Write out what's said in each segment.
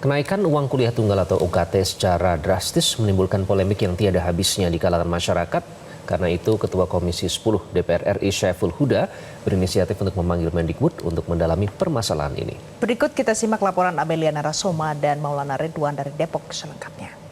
Kenaikan uang kuliah tunggal atau UKT secara drastis menimbulkan polemik yang tiada habisnya di kalangan masyarakat. Karena itu, Ketua Komisi 10 DPR RI Syaiful Huda berinisiatif untuk memanggil Mendikbud untuk mendalami permasalahan ini. Berikut kita simak laporan Amelia Narasoma dan Maulana Ridwan dari Depok selengkapnya.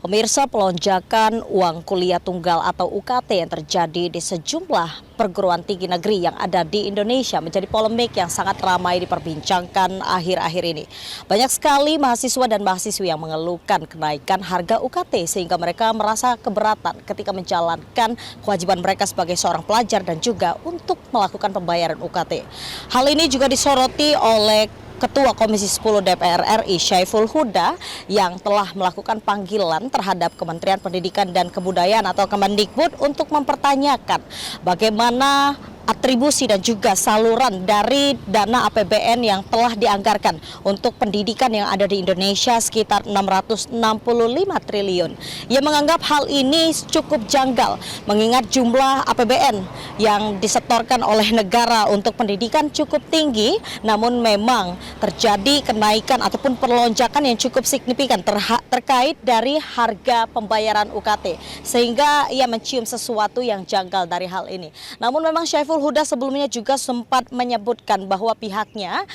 Pemirsa, pelonjakan uang kuliah tunggal atau UKT yang terjadi di sejumlah perguruan tinggi negeri yang ada di Indonesia menjadi polemik yang sangat ramai diperbincangkan akhir-akhir ini. Banyak sekali mahasiswa dan mahasiswi yang mengeluhkan kenaikan harga UKT sehingga mereka merasa keberatan ketika menjalankan kewajiban mereka sebagai seorang pelajar dan juga untuk melakukan pembayaran UKT. Hal ini juga disoroti oleh Ketua Komisi 10 DPR RI Syaiful Huda yang telah melakukan panggilan terhadap Kementerian Pendidikan dan Kebudayaan atau Kemendikbud untuk mempertanyakan bagaimana atribusi dan juga saluran dari dana APBN yang telah dianggarkan untuk pendidikan yang ada di Indonesia sekitar 665 triliun. Ia menganggap hal ini cukup janggal mengingat jumlah APBN yang disetorkan oleh negara untuk pendidikan cukup tinggi, namun memang terjadi kenaikan ataupun perlonjakan yang cukup signifikan terkait dari harga pembayaran UKT, sehingga ia mencium sesuatu yang janggal dari hal ini. Namun memang Syaiful Huda sebelumnya juga sempat menyebutkan bahwa pihaknya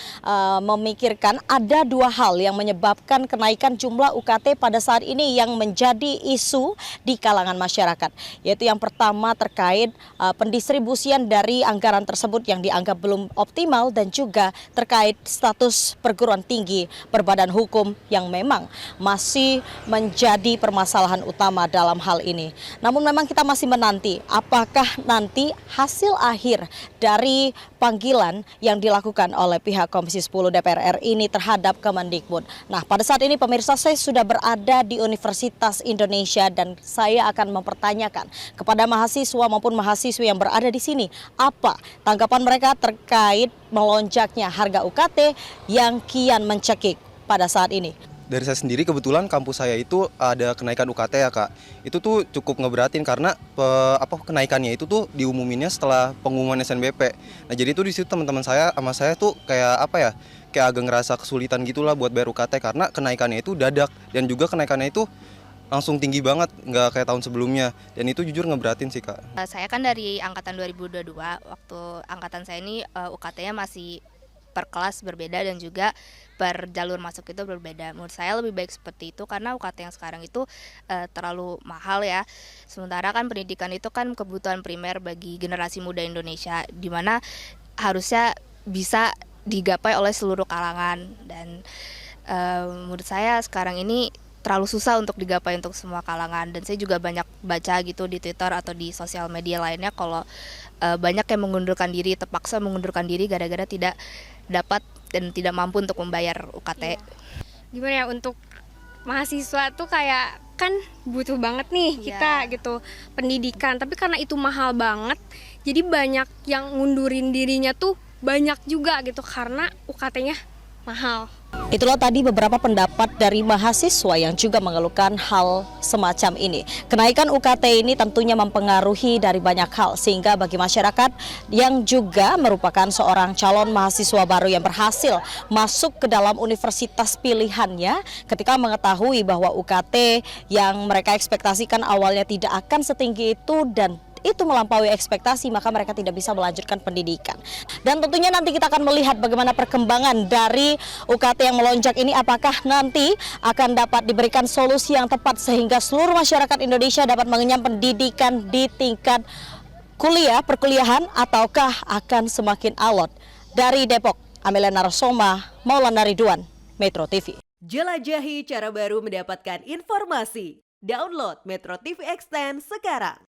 memikirkan ada dua hal yang menyebabkan kenaikan jumlah UKT pada saat ini yang menjadi isu di kalangan masyarakat. Yaitu yang pertama terkait pendistribusian dari anggaran tersebut yang dianggap belum optimal dan juga terkait status perguruan tinggi berbadan hukum yang memang masih menjadi permasalahan utama dalam hal ini. Namun memang kita masih menanti apakah nanti hasil akhir dari panggilan yang dilakukan oleh pihak Komisi 10 DPR RI ini terhadap Kemendikbud. Nah, pada saat ini pemirsa, saya sudah berada di Universitas Indonesia dan saya akan mempertanyakan kepada mahasiswa maupun mahasiswi yang berada di sini apa tanggapan mereka terkait melonjaknya harga UKT yang kian mencekik pada saat ini. Dari saya sendiri kebetulan kampus saya itu ada kenaikan UKT ya Kak. Itu tuh cukup ngeberatin karena kenaikannya itu tuh diumuminnya setelah pengumuman SNBP. Nah jadi itu di situ teman-teman saya sama saya tuh kayak kayak agak ngerasa kesulitan gitulah buat bayar UKT karena kenaikannya itu dadak dan juga kenaikannya itu langsung tinggi banget, nggak kayak tahun sebelumnya. Dan itu jujur ngeberatin sih Kak. Saya kan dari angkatan 2022, waktu angkatan saya ini UKT-nya masih per kelas berbeda dan juga per jalur masuk itu berbeda. Menurut saya lebih baik seperti itu karena UKT yang sekarang itu terlalu mahal ya. Sementara kan pendidikan itu kan kebutuhan primer bagi generasi muda Indonesia, di mana harusnya bisa digapai oleh seluruh kalangan dan menurut saya sekarang ini terlalu susah untuk digapai untuk semua kalangan. Dan saya juga banyak baca gitu di Twitter atau di sosial media lainnya kalau banyak yang mengundurkan diri, terpaksa mengundurkan diri gara-gara tidak dapat dan tidak mampu untuk membayar UKT. Gimana ya, untuk mahasiswa tuh kayak kan butuh banget nih kita gitu pendidikan, tapi karena itu mahal banget jadi banyak yang ngundurin dirinya tuh banyak juga gitu karena UKT-nya mahal. Itulah tadi beberapa pendapat dari mahasiswa yang juga mengeluhkan hal semacam ini. Kenaikan UKT ini tentunya mempengaruhi dari banyak hal, sehingga bagi masyarakat yang juga merupakan seorang calon mahasiswa baru yang berhasil masuk ke dalam universitas pilihannya, ketika mengetahui bahwa UKT yang mereka ekspektasikan awalnya tidak akan setinggi itu dan itu melampaui ekspektasi, maka mereka tidak bisa melanjutkan pendidikan. Dan tentunya nanti kita akan melihat bagaimana perkembangan dari UKT yang melonjak ini, apakah nanti akan dapat diberikan solusi yang tepat sehingga seluruh masyarakat Indonesia dapat mengenyam pendidikan di tingkat kuliah, perkuliahan, ataukah akan semakin alot. Dari Depok, Amelia Narasoma, Maulana Ridwan, Metro TV. Jelajahi cara baru mendapatkan informasi. Download Metro TV Extend sekarang.